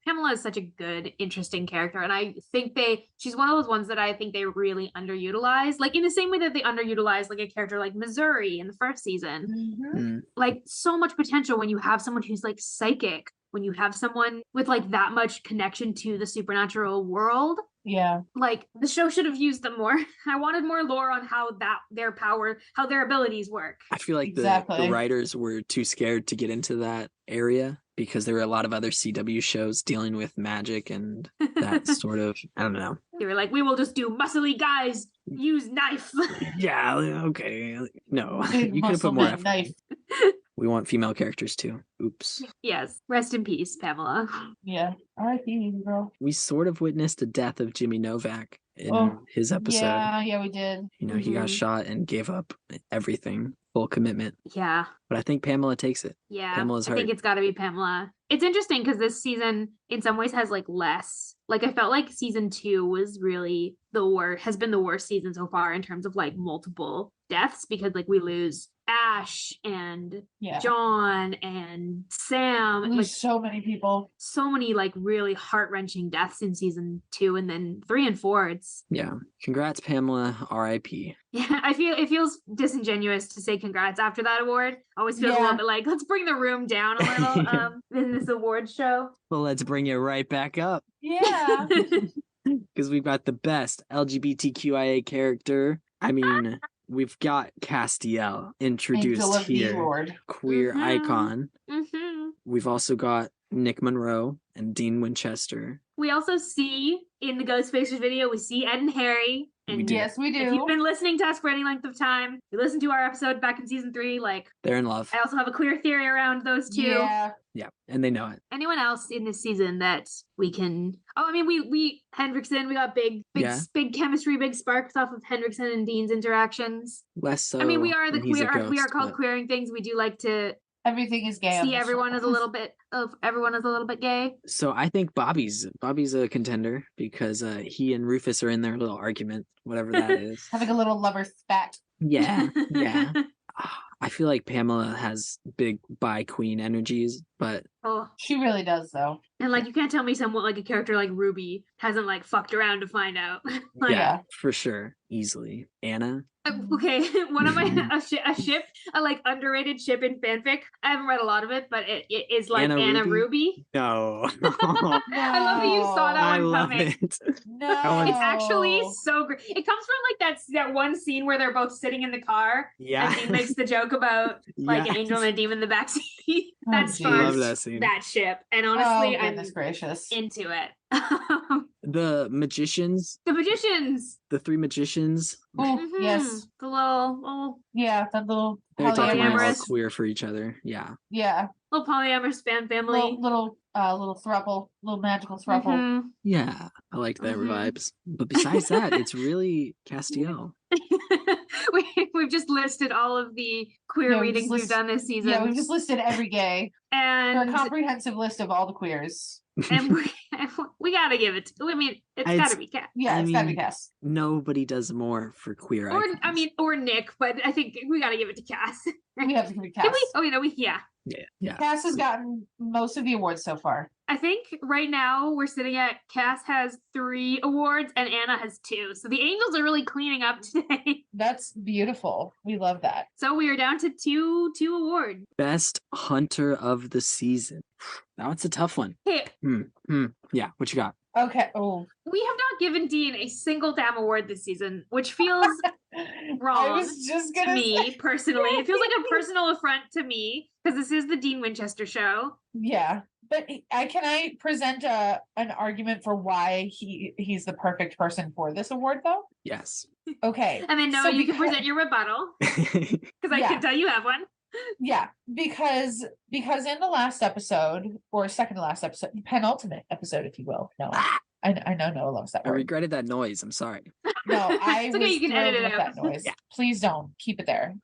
Pamela is such a good, interesting character, and I think she's one of those ones that I think they really underutilize. Like in the same way that they underutilize like a character like Missouri in the first season. Mm. Like so much potential when you have someone who's like psychic, when you have someone with like that much connection to the supernatural world. Yeah. Like the show should have used them more. I wanted more lore on how their power, how their abilities work. I feel like the Exactly. writers were too scared to get into that area because there were a lot of other CW shows dealing with magic and that sort of, I don't know. They were like, we will just do muscly guys use knife. Yeah, okay. No, Big you could have put more muscle-man effort. knife. We want female characters too. Oops. Yes. Rest in peace, Pamela. Yeah. R.I.P. girl. We sort of witnessed the death of Jimmy Novak in Oh, his episode. Yeah, we did. He got Mhm. shot and gave up everything. full commitment. Yeah. But I think Pamela takes it. Yeah. Pamela's I think hurt. it's got to be Pamela. It's interesting because this season, in some ways, has like less. Like I felt like season 2 was really has been the worst season so far in terms of like multiple deaths, because like we lose Ash and John and Sam. We lose so many people. So many like really heart-wrenching deaths in season 2, and then 3 and 4. It's Congrats, Pamela. R.I.P. Yeah, it feels disingenuous to say congrats after that award. Always feels a little bit like, let's bring the room down a little in this award show. Well, let's bring it right back up. Yeah. Because we've got the best LGBTQIA character. I mean, we've got Castiel introduced here. Queer icon. Mm-hmm. We've also got Nick Monroe and Dean Winchester. We also see in the Ghostfacers video, we see Ed and Harry. And yes, we do. If you've been listening to us for any length of time, you listened to our episode back in season 3, like they're in love. I also have a clear theory around those two. Yeah, and they know it. Anyone else in this season that we can? Oh, I mean, we Hendrickson. We got big chemistry, big sparks off of Hendrickson and Dean's interactions. Less so. I mean, we are we are called but... queering things. We do like to. Everything is gay. See everyone as a little bit gay. So I think Bobby's a contender because he and Rufus are in their little argument, whatever that is. Having a little lover spat. Yeah. I feel like Pamela has big bi queen energies, but she really does though. And like you can't tell me someone like a character like Ruby hasn't like fucked around to find out. Yeah, for sure, easily. Anna. Okay, one of my a like underrated ship in fanfic. I haven't read a lot of it, but it is like Anna Ruby. No. I love that you saw that one coming. It. No, it's actually so great. It comes from like that one scene where they're both sitting in the car. Yeah, and he makes the joke about like an angel and a demon in the backseat. That starts that ship, and honestly, I'm gracious into it. The magicians. The 3 magicians. Oh, yes. The little that little they're definitely all polyamorous queer for each other. Yeah. Little polyamorous fan family. Little throuple, little magical throuple. Mm-hmm. Yeah, I like their vibes. But besides that, it's really Castiel. We've just listed all of the queer readings we've done this season. Yeah, we've just listed every gay. And a comprehensive list of all the queers. And we gotta give it. I mean, it's gotta be Cass. Yeah, it's gotta be Cass. Nobody does more for queer icons. Or Nick, but I think we gotta give it to Cass. We have to give it to Cass. Yeah. Cass has gotten most of the awards so far. I think right now we're sitting at Cass has 3 awards and Anna has 2. So the Angels are really cleaning up today. That's beautiful. We love that. So we are down to two awards. Best Hunter of the season. Now it's a tough one. Hey. Yeah, what you got? Okay. We have not given Dean a single damn award this season, which feels wrong to me personally. It feels like a personal affront to me because this is the Dean Winchester show. Yeah. But can I present an argument for why he's the perfect person for this award, though? Yes. Okay. And then Noah, you can present your rebuttal because I can tell you have one. Yeah, because in the last episode, or second to last episode, penultimate episode, if you will. No, I know Noah loves that word. I regretted that noise. I'm sorry. No, it's okay. You can edit it out. That noise. Yeah. Please don't keep it there.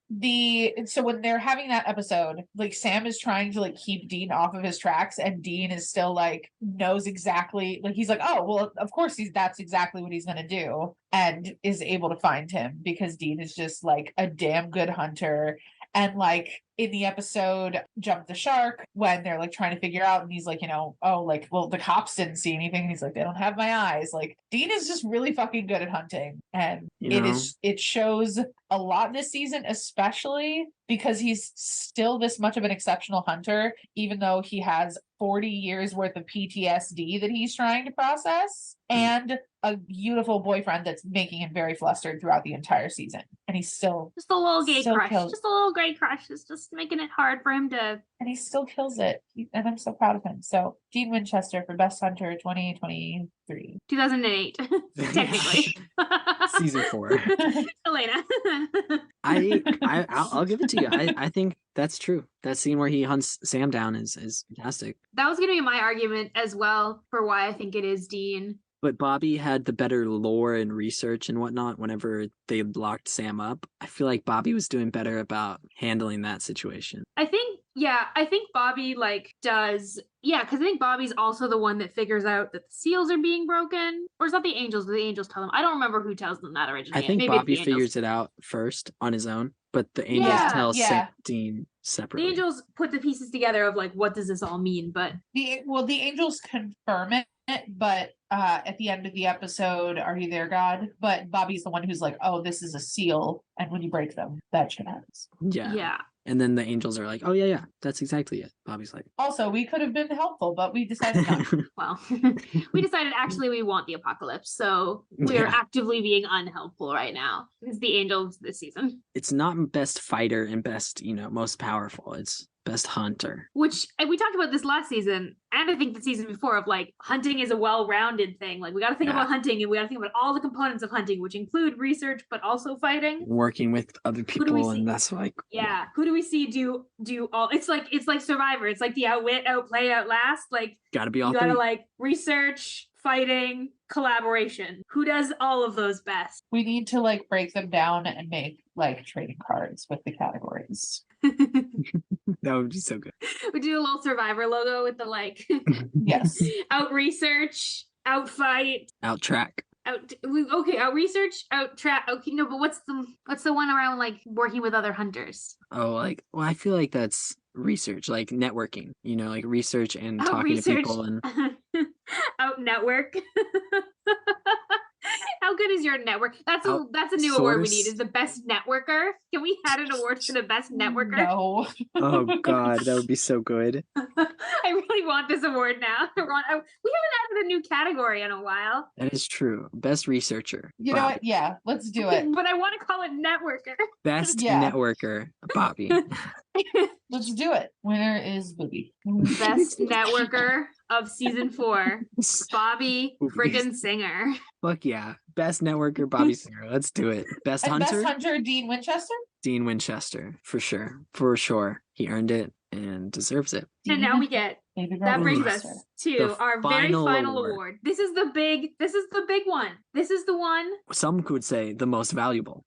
So when they're having that episode, like Sam is trying to like keep Dean off of his tracks, and Dean is still like knows exactly, like he's like, oh well, of course that's exactly what he's gonna do, and is able to find him because Dean is just like a damn good hunter. And like in the episode Jump the Shark, when they're like trying to figure out, and he's like, the cops didn't see anything. And he's like, they don't have my eyes. Like Dean is just really fucking good at hunting. And it shows a lot this season, especially because he's still this much of an exceptional hunter, even though he has 40 years worth of PTSD that he's trying to process, and a beautiful boyfriend that's making him very flustered throughout the entire season. And he's still just a little gay crush. Just a little gay crush is just making it hard for him to. And he still kills it. And I'm so proud of him. So Dean Winchester for Best Hunter 2023. 2008, technically. Season 4. Elayna. I'll give it to you. I think that's true. That scene where he hunts Sam down is fantastic. That was going to be my argument as well for why I think it is Dean. But Bobby had the better lore and research and whatnot whenever they locked Sam up. I feel like Bobby was doing better about handling that situation. I think Bobby because I think Bobby's also the one that figures out that the seals are being broken. Or is that the angels? Do the angels tell them? I don't remember who tells them that originally. I think Maybe it's Bobby the angels. figures it out first on his own, but the angels tell Dean separately. The angels put the pieces together of what does this all mean? But the angels confirm it, but at the end of the episode, are you there, God? But Bobby's the one who's like, oh, this is a seal, and when you break them, that shit happens. Yeah. And then the angels are like, oh, yeah, that's exactly it. Bobby's like, also, we could have been helpful, but we decided not to. Well, we decided actually we want the apocalypse. So we are actively being unhelpful right now. It's the angels this season. It's not best fighter and best, most powerful. It's best hunter. Which we talked about this last season, and I think the season before, of hunting is a well-rounded thing. We got to think about hunting, and we got to think about all the components of hunting, which include research, but also fighting, working with other people, and that's who do we see do all? It's like Survivor. It's like the outwit, outplay, outlast. Gotta be all you three. Gotta research, fighting, collaboration. Who does all of those best? We need to break them down and make trading cards with the categories. That would be so good. We do a little Survivor logo with the yes, out research, out fight, out track. Out research, out track. Okay, no, but what's the one around working with other hunters? Oh, I feel like that's research, networking. Research and talking to people and out network. How good is your network? That's a new award we need. Is the best networker? Can we add an award for the best networker? No. Oh God, that would be so good. I really want this award now. We haven't added a new category in a while. That is true. Best researcher. You know what? Yeah, let's do it. But I want to call it networker. Best networker, Bobby. Let's do it. Winner is Booby. Best networker of season 4, Bobby friggin' Singer. Fuck yeah. Best networker, Bobby Singer. Let's do it. Best hunter? Best hunter, Dean Winchester? Dean Winchester, for sure. For sure. He earned it and deserves it. And now we get that brings us to our very final award. This is the big one. This is the one. Some could say the most valuable.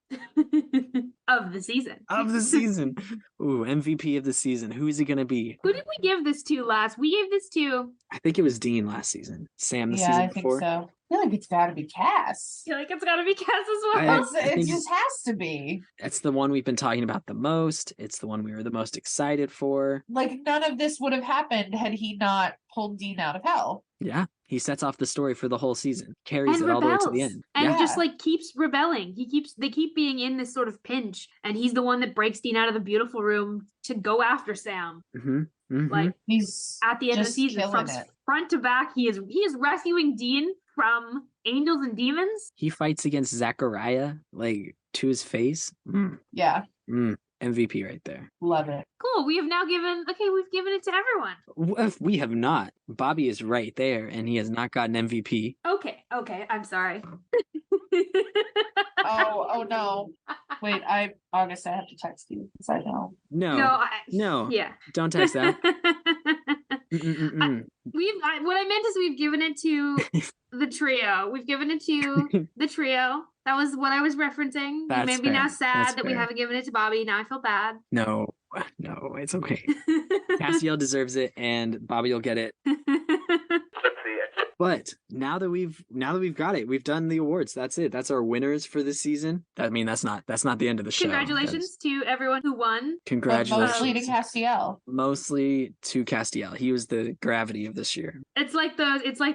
Of the season. Ooh, MVP of the season. Who is it going to be? Who did we give this to last? We gave this to... I think it was Dean last season. Sam the season before. Yeah, I think so. I feel like it's got to be Cass. I feel like it's got to be Cass as well. It just has to be. It's the one we've been talking about the most. It's the one we were the most excited for. None of this would have happened had he not pulled Dean out of hell. Yeah, he sets off the story for the whole season. Carries it all the way to the end. And just keeps rebelling. They keep being in this sort of pinch. And he's the one that breaks Dean out of the beautiful room to go after Sam. Mm-hmm. Mm-hmm. He's at the end of the season, from front to back, he is rescuing Dean from angels and demons. He fights against Zachariah, to his face. Yeah. MVP right there. Love it. Cool. We've given it to everyone. We have not. Bobby is right there, and he has not gotten MVP. Okay. I'm sorry. Oh no. Wait, August, I have to text you because I know. No. Yeah. Don't text that. What I meant is we've given it to the trio. We've given it to the trio. That was what I was referencing. That's you made me now sad that we fair. haven't given it to Bobby. Now I feel bad. No, it's okay. Castiel deserves it, and Bobby will get it. But now that we've got it, we've done the awards. That's it. That's our winners for this season. That's not the end of the show. Congratulations to everyone who won. Congratulations. Mostly to Castiel. Mostly to Castiel. He was the gravity of this year. It's like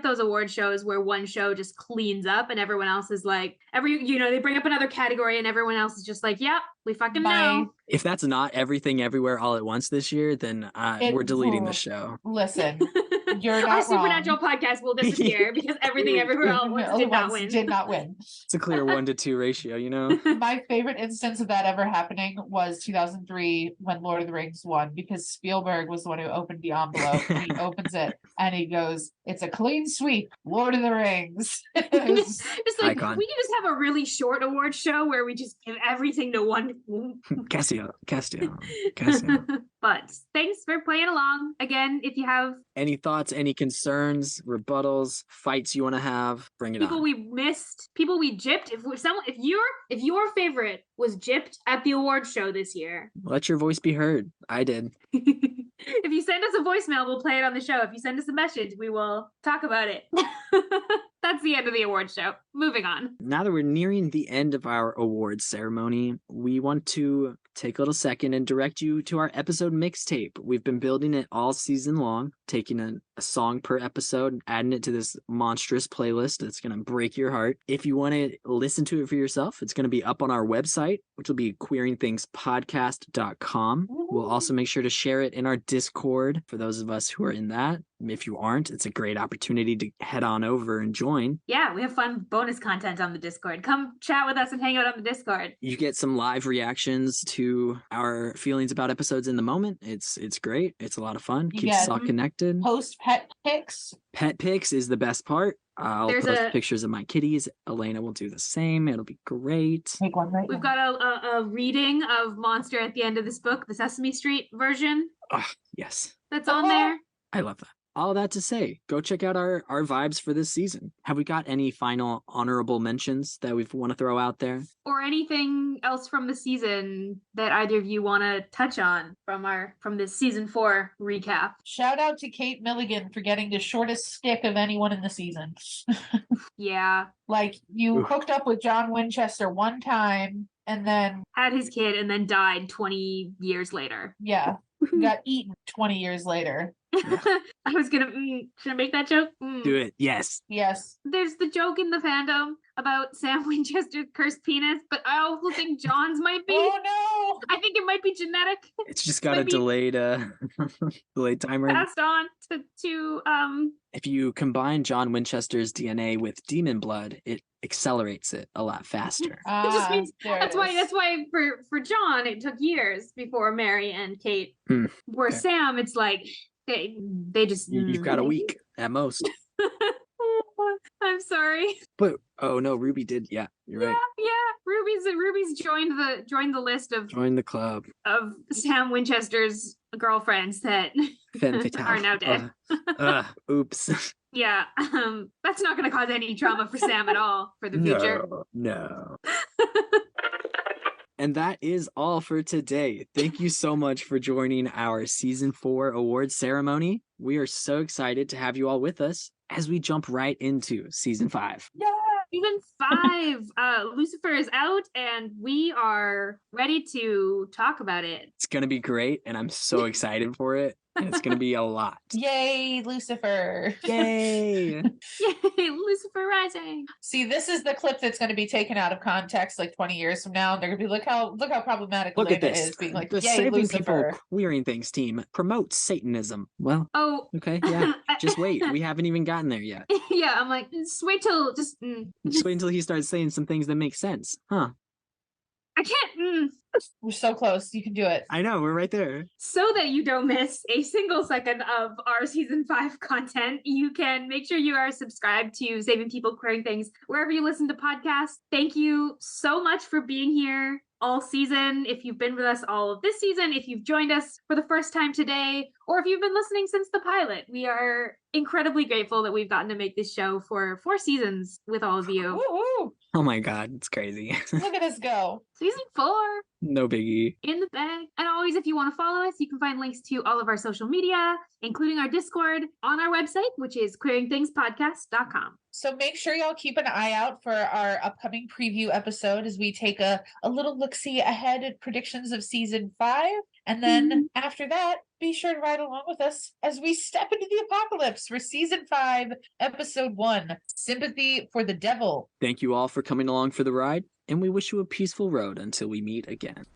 those award shows where one show just cleans up and everyone else is they bring up another category and everyone else is just yep, we fucking know. If that's not Everything Everywhere All at Once this year, then we're deleting the show. Listen, you're not Our Supernatural podcast will disappear because Everything Everywhere All at Once did not win. It's a clear 1-2 ratio, My favorite instance of that ever happening was 2003 when Lord of the Rings won, because Spielberg was the one who opened the envelope. He opens it and he goes, "It's a clean sweep, Lord of the Rings." Just Icon. we can just have a really short award show where we just give everything to one. Castiel. But thanks for playing along. Again, if you have Any thoughts, any concerns, rebuttals, fights you want to have, bring it people on. we missed, people we gypped, if your favorite was gypped at the award show this year, Let your voice be heard. I did. if you send us a voicemail, we'll play it on the show. If you send us a message, we will talk about it. That's the end of the award show. Moving on. Now that we're nearing the end of our awards ceremony, we want to take a little second and direct you to our episode mixtape. We've been building it all season long, taking a song per episode, adding it to this monstrous playlist that's going to break your heart. If you want to listen to it for yourself, it's going to be up on our website, which will be queeringthingspodcast.com. We'll also make sure to share it in our Discord for those of us who are in that. If you aren't, it's a great opportunity to head on over and join. Yeah, we have fun bonus content on the Discord. Come chat with us and hang out on the Discord. You get some live reactions to our feelings about episodes in the moment. It's great. It's a lot of fun. You Keeps us get all connected. Post pet pics. Pet pics is the best part. I'll There's post a- pictures of my kitties. Elayna will do the same. It'll be great. Make one right We've now. got a reading of Monster at the end of this book, the Sesame Street version Oh, yes. that's on there. I love that. All that to say, go check out our vibes for this season. Have we got any final honorable mentions that we want to throw out there? Or anything else from the season that either of you want to touch on from this season 4 recap. Shout out to Kate Milligan for getting the shortest stick of anyone in the season. Yeah. Like, you Oof. hooked up with John Winchester one time, and then, Had his kid and then died 20 years later. yeah, got eaten 20 years later. I was gonna, should I make that joke? Do it. Yes. Yes. There's the joke in the fandom about Sam Winchester's cursed penis, but I also think John's might be. Oh no! I think it might be genetic, It's just got a Maybe- delayed delayed timer. passed on to If you combine John Winchester's DNA with demon blood, it accelerates it a lot faster. It just means there that's it why is. that's why for John it took years before Mary and Kate. Where okay. Sam, it's like they just You've got a week at most. I'm sorry. But oh no, Ruby did. Yeah, you're right. Yeah. Ruby's joined the list of Join the club. Sam Winchester's girlfriends that Femme fatale. are now dead. Oops. Yeah, that's not going to cause any trauma for Sam at all for the future. No. And that is all for today. Thank you so much for joining our season 4 awards ceremony. We are so excited to have you all with us as we jump right into season 5. Yeah. Season 5, Lucifer is out, and we are ready to talk about it. It's going to be great, and I'm so excited for it. And it's going to be a lot. Yay, Lucifer. Yay! Yay, Lucifer Rising! See, this is the clip that's going to be taken out of context like 20 years from now. And they're going to be, look how problematic Look at Elayna this. is, being like, The yay, Saving Lucifer. People Queering Things team promotes Satanism. Well, Oh, okay, yeah. Just wait. We haven't even gotten there yet. yeah, I'm like, just wait till, Just wait until he starts saying some things that make sense. Huh. I can't, We're so close. You can do it. I know, we're right there. So that you don't miss a single second of our season 5 content, you can make sure you are subscribed to Saving People Queering Things wherever you listen to podcasts. Thank you so much for being here all season. If you've been with us all of this season, if you've joined us for the first time today, or if you've been listening since the pilot, we are incredibly grateful that we've gotten to make this show for 4 seasons with all of you. Woo-hoo. Oh my god, it's crazy. Look at us go. Season 4 No biggie. in the bag. And always, if you want to follow us, you can find links to all of our social media, including our Discord, on our website, which is queeringthingspodcast.com. So make sure y'all keep an eye out for our upcoming preview episode as we take a little look-see ahead at predictions of season 5. And then after that, be sure to ride along with us as we step into the apocalypse for season 5, episode 1, Sympathy for the Devil. Thank you all for coming along for the ride, and we wish you a peaceful road until we meet again.